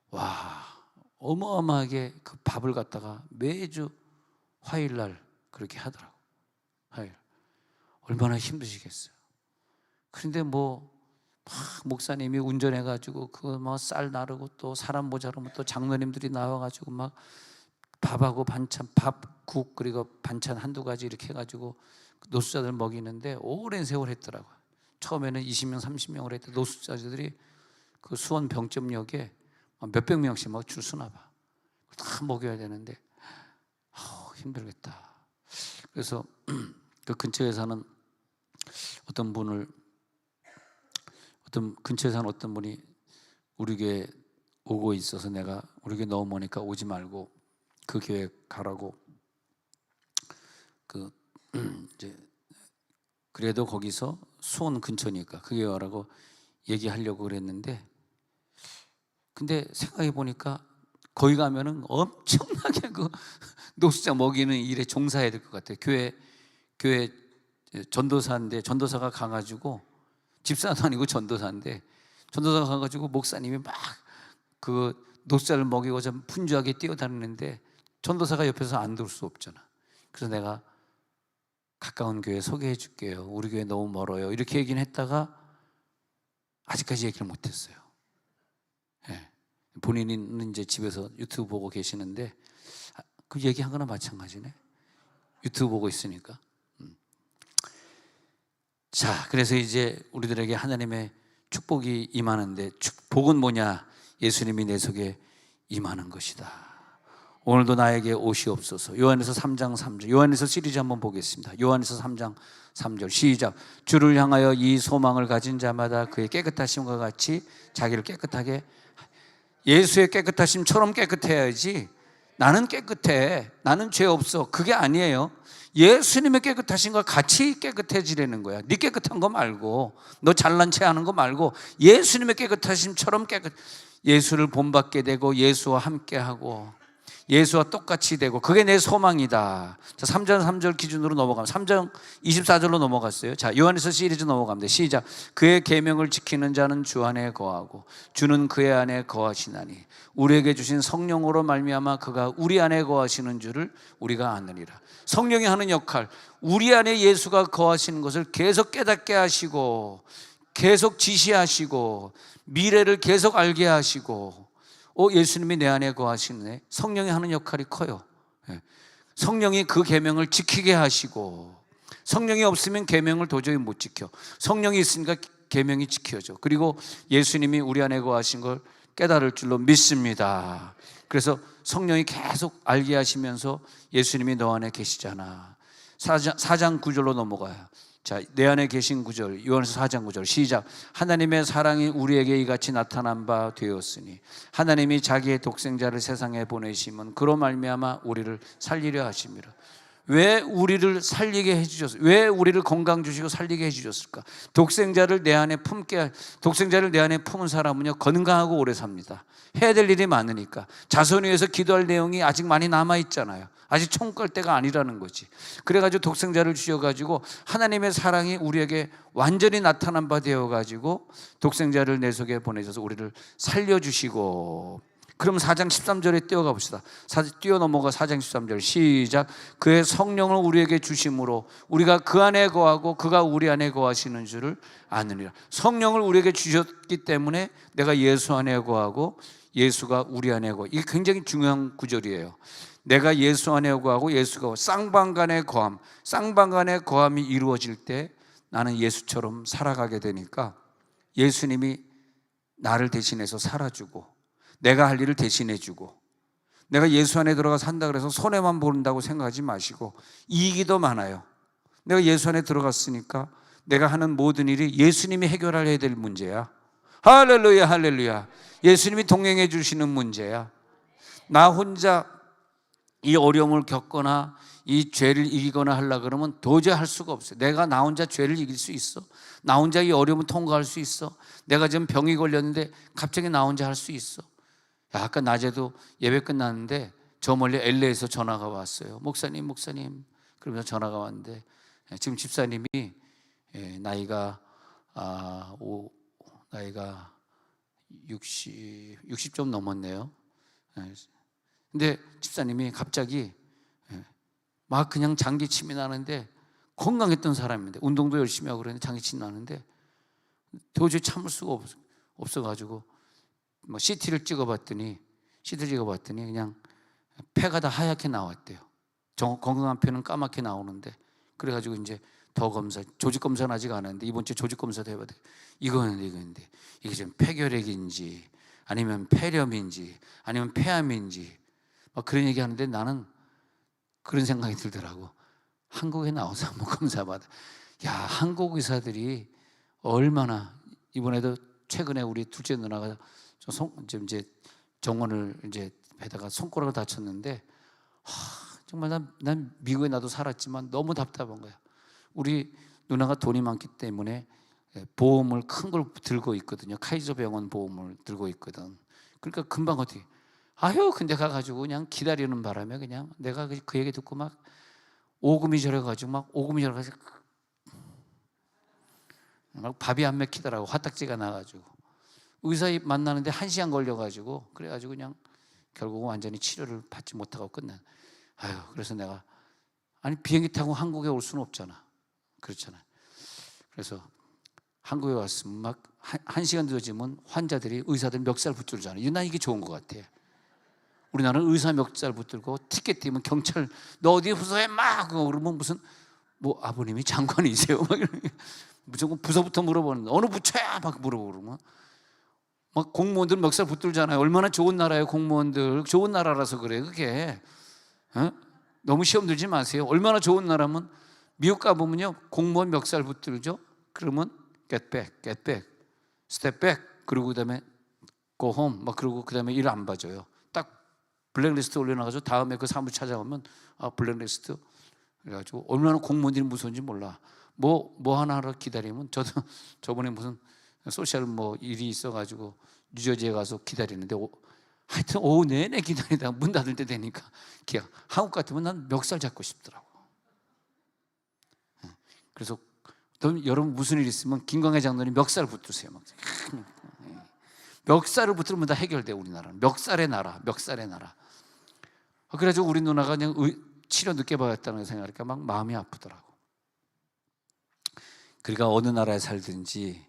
와, 어마어마하게 그 밥을 갖다가 매주 화요일날 그렇게 하더라고. 화요일. 얼마나 힘드시겠어요. 그런데 막 목사님이 운전해가지고 그거 쌀 나르고 또 사람 모자르면 또 장로님들이 나와가지고 막 밥하고 반찬, 국 그리고 반찬 한두 가지 이렇게 해가지고 노숙자들 먹이는데 오랜 세월 했더라고요. 처음에는 20명, 30명을 했대. 노숙자들이 그 수원 병점역에 몇백 명씩 막 줄 서나 봐. 다 먹여야 되는데 힘들겠다. 그래서 그 근처에 사는 어떤 근처에 사는 어떤 분이 우리 교회 오고 있어서 내가 우리 교회 너무 머니까 오지 말고 그 교회 가라고 이제 그래도 거기서 수원 근처니까 그 교회 가라고 얘기하려고 그랬는데, 근데 생각해 보니까 거기 가면은 엄청나게 그 노숙자 먹이는 일에 종사해야 될 것 같아요. 교회 전도사인데, 전도사가 가가지고, 집사도 아니고 전도사인데, 전도사가 가가지고 목사님이 막 그 노숙자를 먹이고 좀 분주하게 뛰어다니는데 전도사가 옆에서 안 들을 수 없잖아. 그래서 내가 가까운 교회 소개해 줄게요, 우리 교회 너무 멀어요, 이렇게 얘기는 했다가 아직까지 얘기를 못했어요. 네. 본인은 이제 집에서 유튜브 보고 계시는데 그 얘기한 거나 마찬가지네. 유튜브 보고 있으니까. 자, 그래서 이제 우리들에게 하나님의 축복이 임하는데, 복은 뭐냐? 예수님이 내 속에 임하는 것이다. 오늘도 나에게 오시옵소서. 요한에서 3장 3절. 요한에서 시리즈 한번 보겠습니다. 요한에서 3장 3절 시작. 주를 향하여 이 소망을 가진 자마다 그의 깨끗하심과 같이 자기를 깨끗하게, 예수의 깨끗하심처럼 깨끗해야지. 나는 깨끗해, 나는 죄 없어, 그게 아니에요. 예수님의 깨끗하신 걸 같이 깨끗해지려는 거야. 네 깨끗한 거 말고, 너 잘난 체 하는 거 말고 예수님의 깨끗하심처럼 예수를 본받게 되고 예수와 함께하고 예수와 똑같이 되고, 그게 내 소망이다. 자, 3장 3절 기준으로 넘어가면 3장 24절로 넘어갔어요. 자, 요한에서 시리즈 넘어갑니다. 시작. 그의 계명을 지키는 자는 주 안에 거하고 주는 그의 안에 거하시나니 우리에게 주신 성령으로 말미암아 그가 우리 안에 거하시는 줄을 우리가 아느니라. 성령이 하는 역할, 우리 안에 예수가 거하시는 것을 계속 깨닫게 하시고 계속 지시하시고 미래를 계속 알게 하시고, 예수님이 내 안에 거하시네. 성령이 하는 역할이 커요. 성령이 그 계명을 지키게 하시고, 성령이 없으면 계명을 도저히 못 지켜. 성령이 있으니까 계명이 지켜져. 그리고 예수님이 우리 안에 거하신 걸 깨달을 줄로 믿습니다. 그래서 성령이 계속 알게 하시면서 예수님이 너 안에 계시잖아. 4장 9절로 넘어가요. 자, 내 안에 계신 9절, 요한에서 4장 9절 시작. 하나님의 사랑이 우리에게 이같이 나타난 바 되었으니 하나님이 자기의 독생자를 세상에 보내심은 그로 말미암아 우리를 살리려 하심이라. 왜 우리를 살리게 해주셨어요? 왜 우리를 건강 주시고 살리게 해주셨을까? 독생자를 내 안에 품은 사람은요 건강하고 오래 삽니다. 해야 될 일이 많으니까. 자손 위해서 기도할 내용이 아직 많이 남아있잖아요. 아직 총 끌 때가 아니라는 거지. 그래가지고 독생자를 주셔가지고 하나님의 사랑이 우리에게 완전히 나타난 바 되어가지고 독생자를 내 속에 보내셔서 우리를 살려주시고, 그럼 4장 13절에 뛰어가 봅시다. 뛰어넘어가 4장 13절 시작. 그의 성령을 우리에게 주심으로 우리가 그 안에 거하고 그가 우리 안에 거하시는 줄을 아느니라. 성령을 우리에게 주셨기 때문에 내가 예수 안에 거하고 예수가 우리 안에 거하고, 이게 굉장히 중요한 구절이에요. 내가 예수 안에 거하고 예수가 쌍방간의 거함, 쌍방간의 거함이 이루어질 때 나는 예수처럼 살아가게 되니까 예수님이 나를 대신해서 살아주고 내가 할 일을 대신해주고, 내가 예수 안에 들어가 산다 그래서 손해만 보는다고 생각하지 마시고 이익이 더 많아요. 내가 예수 안에 들어갔으니까 내가 하는 모든 일이 예수님이 해결해야 될 문제야. 할렐루야, 할렐루야. 예수님이 동행해 주시는 문제야. 나 혼자 이 어려움을 겪거나 이 죄를 이기거나 하려고 그러면 도저히 할 수가 없어요. 내가 나 혼자 죄를 이길 수 있어? 나 혼자 이 어려움을 통과할 수 있어? 내가 지금 병이 걸렸는데 갑자기 나 혼자 할 수 있어? 아까 낮에도 예배 끝났는데 저 멀리 LA에서 전화가 왔어요. 목사님 그러면서 전화가 왔는데, 지금 집사님이 나이가 60 좀 넘었네요. 근데 집사님이 갑자기 막 그냥 장기침이 나는데, 건강했던 사람인데 운동도 열심히 하고 그러는데 장기침 나는데 도저히 참을 수가 없어가지고 뭐 CT를 찍어봤더니 그냥 폐가 다 하얗게 나왔대요. 건강한 폐는 까맣게 나오는데, 그래가지고 이제 더 검사, 조직 검사는 아직 안 했는데 이번 주에 조직 검사도 해봐야 돼. 이거인데 이게 지금 폐결핵인지 아니면 폐렴인지 아니면 폐암인지 막 그런 얘기하는데, 나는 그런 생각이 들더라고. 한국에 나와서 한번 검사 받아. 야, 한국 의사들이 얼마나, 이번에도 최근에 우리 둘째 누나가 이제 정원을 이제 배다가 손가락을 다쳤는데, 정말 난 미국에 나도 살았지만 너무 답답한 거야. 우리 누나가 돈이 많기 때문에 보험을 큰 걸 들고 있거든요. 카이저 병원 보험을 들고 있거든. 그러니까 금방 어떻게, 근데 가가지고 그냥 기다리는 바람에 그냥 내가 그 얘기 듣고 막 오금이 저려가지고 막 밥이 안 먹히더라고. 화딱지가 나가지고 의사 만나는데 1시간 걸려가지고, 그래가지고 그냥 결국은 완전히 치료를 받지 못하고 끝난. 그래서 내가, 아니 비행기 타고 한국에 올 수는 없잖아. 그렇잖아. 그래서 한국에 왔으면 막 1시간 늦어지면 환자들이 의사들 멱살 붙들잖아. 난 이게 좋은 것 같아. 우리나라는 의사 멱살 붙들고 티켓 띄면 경찰 너 어디 부서에 막 그러면 무슨 뭐 아버님이 장관이세요? 막 무조건 부서부터 물어보는데 어느 부처야? 막 물어보고 막 공무원들 멱살 붙들잖아요. 얼마나 좋은 나라예요, 공무원들. 좋은 나라라서 그래 그게. 너무 시험 들지 마세요. 얼마나 좋은 나라면 미국 가보면요, 공무원 멱살 붙들죠. 그러면 get back, step back. 그리고 그다음에 go home. 막 그러고 그다음에 일 안 봐줘요. 딱 블랙리스트 올려놔가지고 다음에 그 사무실 찾아가면 블랙리스트. 그래가지고 얼마나 공무원들이 무서운지 몰라. 뭐 하나를 기다리면, 저도 저번에 무슨 소셜 일이 있어가지고 뉴저지에 가서 기다리는데 하여튼 오후 내내 기다리다가 문 닫을 때 되니까 한국 같으면 난 멱살 잡고 싶더라고. 그래서 여러분 무슨 일 있으면 김광회 장로님 멱살 붙으세요. 멱살을 붙들면 다 해결돼. 우리나라는 멱살의 나라. 그래가지고 우리 누나가 그냥 치료 늦게 받았다는 생각하니까 막 마음이 아프더라고. 그러니까 어느 나라에 살든지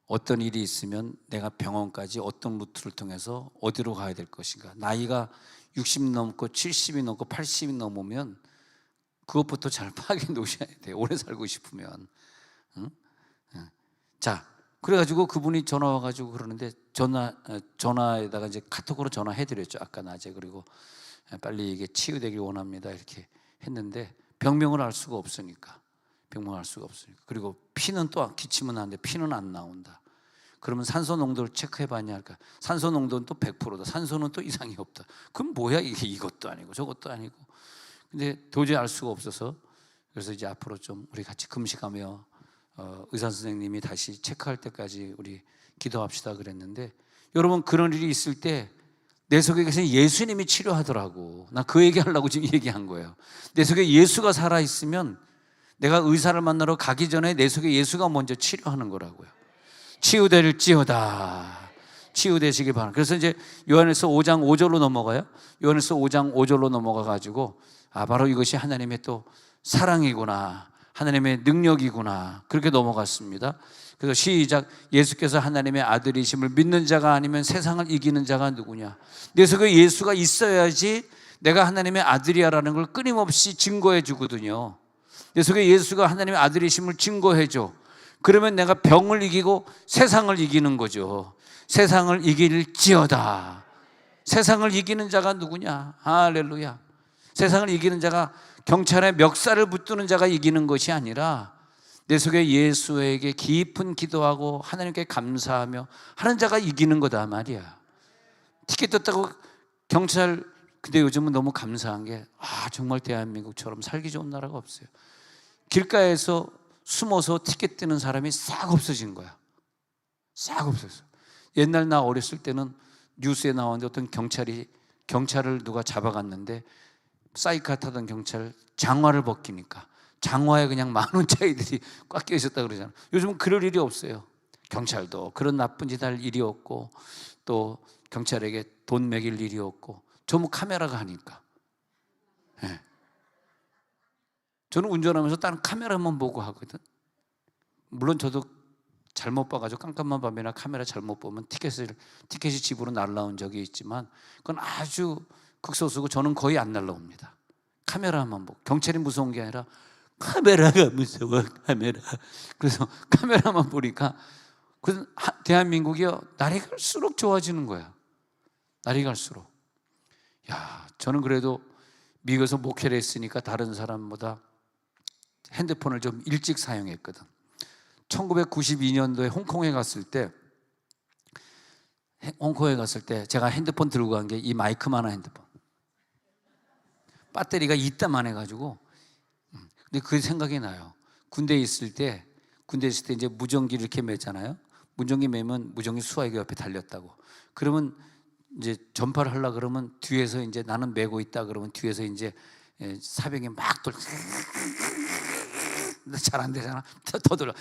어떤 일이 있으면 내가 병원까지 어떤 루트를 통해서 어디로 가야 될 것인가. 나이가 60 넘고 70이 넘고 80이 넘으면 그것부터 잘 파악해 놓으셔야 돼요. 오래 살고 싶으면. 자, 그래가지고 그분이 전화 와가지고 그러는데 전화에다가 이제 카톡으로 전화해드렸죠. 아까 낮에. 그리고 빨리 이게 치유되길 원합니다. 이렇게 했는데 병명을 알 수가 없으니까. 그리고 피는 또 기침은 하는데 피는 안 나온다. 그러면 산소 농도를 체크해 봤냐 할까? 산소 농도는 또 100%다. 산소는 또 이상이 없다. 그럼 뭐야 이게? 이것도 아니고 저것도 아니고. 근데 도저히 알 수가 없어서, 그래서 이제 앞으로 좀 우리 같이 금식하며 의사 선생님이 다시 체크할 때까지 우리 기도합시다 그랬는데, 여러분 그런 일이 있을 때 내 속에 계신 예수님이 치료하더라고. 나 그 얘기하려고 지금 얘기한 거예요. 내 속에 예수가 살아있으면 내가 의사를 만나러 가기 전에 내 속에 예수가 먼저 치료하는 거라고요. 치유될지어다. 치유되시기 바랍니다. 그래서 이제 요한일서 5장 5절로 넘어가요. 요한일서 5장 5절로 넘어가가지고 바로 이것이 하나님의 또 사랑이구나, 하나님의 능력이구나, 그렇게 넘어갔습니다. 그래서 시작. 예수께서 하나님의 아들이심을 믿는 자가 아니면 세상을 이기는 자가 누구냐. 내 속에 예수가 있어야지 내가 하나님의 아들이야라는 걸 끊임없이 증거해 주거든요. 내 속에 예수가 하나님의 아들이심을 증거해 줘. 그러면 내가 병을 이기고 세상을 이기는 거죠. 세상을 이길지어다. 세상을 이기는 자가 누구냐? 할렐루야. 세상을 이기는 자가 경찰에 멱살을 붙드는 자가 이기는 것이 아니라 내 속에 예수에게 깊은 기도하고 하나님께 감사하며 하는 자가 이기는 거다 말이야. 티켓 떴다고 경찰, 근데 요즘은 너무 감사한 게 정말 대한민국처럼 살기 좋은 나라가 없어요. 길가에서 숨어서 티켓 뜨는 사람이 싹 없어진 거야. 싹 없었어. 옛날 나 어렸을 때는 뉴스에 나왔는데 어떤 경찰을 누가 잡아갔는데 사이카 타던 경찰 장화를 벗기니까 장화에 그냥 10,000원짜리들이 꽉 껴 있었다 그러잖아. 요즘은 그럴 일이 없어요. 경찰도 그런 나쁜 짓 할 일이 없고 또 경찰에게 돈 매길 일이 없고 전부 카메라가 하니까. 네. 저는 운전하면서 다른 카메라만 보고 하거든. 물론 저도 잘못 봐가지고 깜깜한 밤이나 카메라 잘못 보면 티켓이 집으로 날라온 적이 있지만 그건 아주 극소수고 저는 거의 안 날라옵니다. 카메라만 보고. 경찰이 무서운 게 아니라 카메라가 무서워. 카메라. 그래서 카메라만 보니까 대한민국이요, 날이 갈수록 좋아지는 거야. 날이 갈수록. 저는 그래도 미국에서 목회를 했으니까 다른 사람보다 핸드폰을 좀 일찍 사용했거든. 1992년도에 홍콩에 갔을 때 제가 핸드폰 들고 간 게 이 마이크만한 핸드폰. 배터리가 이따만 해가지고. 근데 그 생각이 나요. 군대에 있을 때 이제 무전기 이렇게 매잖아요. 무전기 매면 무전기 수화기가 옆에 달렸다고. 그러면 이제 전파를 하려고 그러면 뒤에서 이제 나는 메고 있다 그러면 뒤에서 이제 사병이 막 잘 안 되잖아. 더 돌려.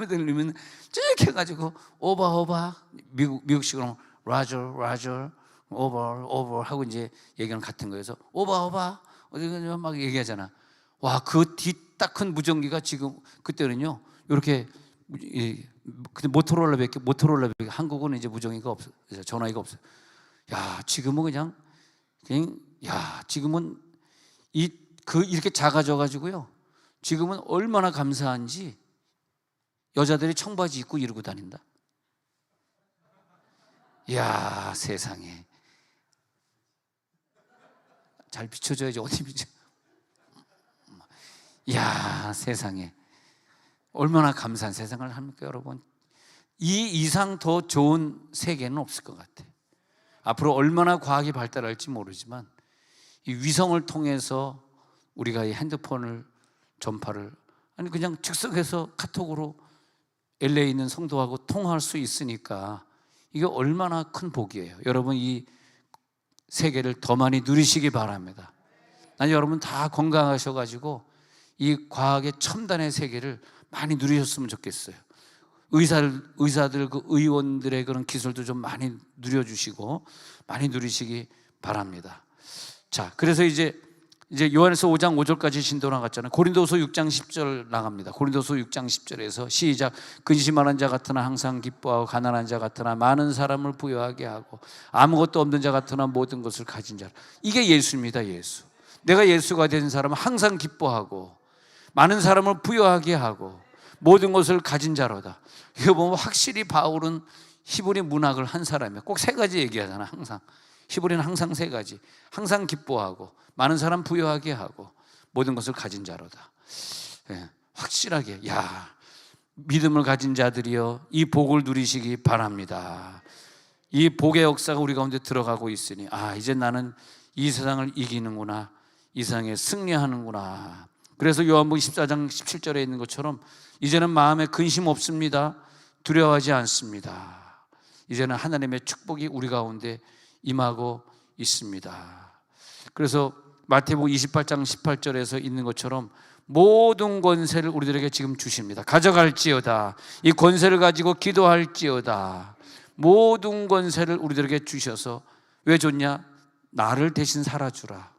들리면 쭉 해가지고 오버 미국식으로 라저 오버 하고 이제 얘기는 같은 거여서 오버 어디 막 얘기하잖아. 와, 그 뒤딱 큰 무전기가 지금 그때는요 이렇게 근데 모토로라밖에 한국은 이제 무전기가 없어, 전화기가 없어. 야, 지금은 그냥 야, 지금은 이렇게 작아져 가지고요. 지금은 얼마나 감사한지 여자들이 청바지 입고 이러고 다닌다. 야, 세상에. 잘 비춰줘야지. 어디 비춰. 야, 세상에. 얼마나 감사한 세상을 합니까, 여러분? 이 이상 더 좋은 세계는 없을 것 같아. 앞으로 얼마나 과학이 발달할지 모르지만 이 위성을 통해서 우리가 이 핸드폰을 전파를 그냥 즉석에서 카톡으로 LA에 있는 성도하고 통화할 수 있으니까 이게 얼마나 큰 복이에요. 여러분, 이 세계를 더 많이 누리시기 바랍니다. 난 여러분 다 건강하셔가지고 이 과학의 첨단의 세계를 많이 누리셨으면 좋겠어요. 의사들 그 의원들의 그런 기술도 좀 많이 누려주시고 많이 누리시기 바랍니다. 자, 그래서 이제 요한에서 5장 5절까지 신도 나갔잖아요. 고린도서 6장 10절 나갑니다. 고린도서 6장 10절에서 시작. 근심하는 자 같으나 항상 기뻐하고 가난한 자 같으나 많은 사람을 부유하게 하고 아무것도 없는 자 같으나 모든 것을 가진 자. 이게 예수입니다. 예수. 내가 예수가 된 사람은 항상 기뻐하고 많은 사람을 부유하게 하고 모든 것을 가진 자로다. 이거 보면 확실히 바울은 히브리 문학을 한 사람이야. 꼭 세 가지 얘기하잖아. 항상 히브리는 항상 세 가지. 항상 기뻐하고 많은 사람 부유하게 하고 모든 것을 가진 자로다. 확실하게, 야, 믿음을 가진 자들이여 이 복을 누리시기 바랍니다. 이 복의 역사가 우리 가운데 들어가고 있으니 이제 나는 이 세상을 이기는구나, 이 세상에 승리하는구나. 그래서 요한복음 14장 17절에 있는 것처럼 이제는 마음에 근심 없습니다. 두려워하지 않습니다. 이제는 하나님의 축복이 우리 가운데 임하고 있습니다. 그래서 마태복음 28장 18절에서 있는 것처럼 모든 권세를 우리들에게 지금 주십니다. 가져갈지어다. 이 권세를 가지고 기도할지어다. 모든 권세를 우리들에게 주셔서 왜 줬냐? 나를 대신 살아주라.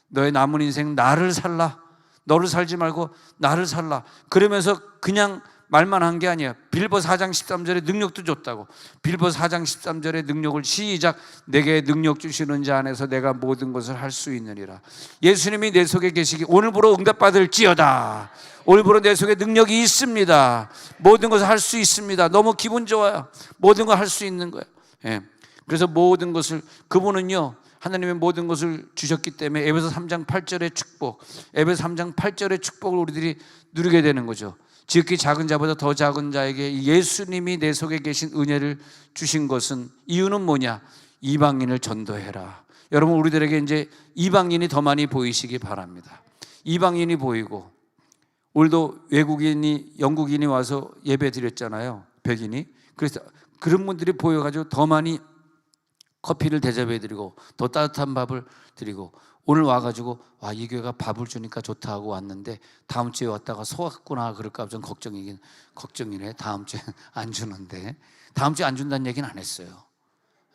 너의 남은 인생 나를 살라. 너를 살지 말고 나를 살라. 그러면서 그냥 말만 한 게 아니야. 빌보서 4장 13절에 능력도 줬다고. 빌보서 4장 13절에 능력을 시작. 내게 능력 주시는 자 안에서 내가 모든 것을 할 수 있느니라. 예수님이 내 속에 계시기 오늘부로 응답받을지어다. 오늘부로 내 속에 능력이 있습니다. 모든 것을 할 수 있습니다. 너무 기분 좋아요. 모든 걸 할 수 있는 거예요. 그래서 모든 것을 그분은요 하나님의 모든 것을 주셨기 때문에 에베소 3장 8절의 축복, 에베소 3장 8절의 축복을 우리들이 누리게 되는 거죠. 지극히 작은 자보다 더 작은 자에게 예수님이 내 속에 계신 은혜를 주신 것은 이유는 뭐냐? 이방인을 전도해라. 여러분, 우리들에게 이제 이방인이 더 많이 보이시기 바랍니다. 이방인이 보이고, 오늘도 영국인이 와서 예배 드렸잖아요. 백인이. 그래서 그런 분들이 보여가지고 더 많이 커피를 대접해드리고 더 따뜻한 밥을 드리고, 오늘 와가지고 이 교회가 밥을 주니까 좋다 하고 왔는데 다음 주에 왔다가 속았구나 그럴까 좀 걱정이네. 다음 주에 안 주는데, 다음 주에 안 준다는 얘기는 안 했어요.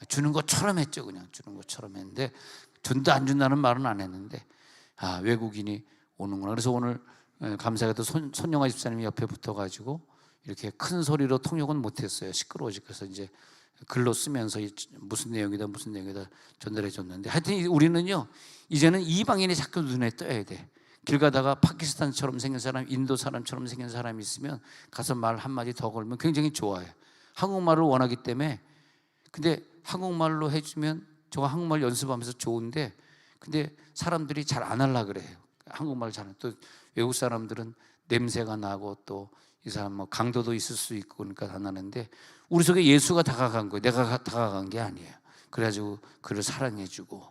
주는 것처럼 했죠. 그냥 주는 것처럼 했는데 준다 안 준다는 말은 안 했는데 외국인이 오는구나. 그래서 오늘 감사하게도 손영아 집사님이 옆에 붙어가지고 이렇게 큰 소리로 통역은 못했어요. 시끄러워서. 그래서 이제 글로 쓰면서 무슨 내용이다 전달해 줬는데, 하여튼 우리는요 이제는 이방인이 자꾸 눈에 떠야 돼. 길 가다가 파키스탄처럼 생긴 사람, 인도 사람처럼 생긴 사람이 있으면 가서 말 한마디 더 걸면 굉장히 좋아요. 한국말을 원하기 때문에. 근데 한국말로 해주면 저가 한국말 연습하면서 좋은데, 근데 사람들이 잘 안 하려고 그래요. 한국말 잘하는, 또 외국 사람들은 냄새가 나고 또 이 사람 뭐 강도도 있을 수 있고 그러니까 다 나는데 우리 속에 예수가 다가간 거예요. 내가 다가간 게 아니에요. 그래가지고 그를 사랑해주고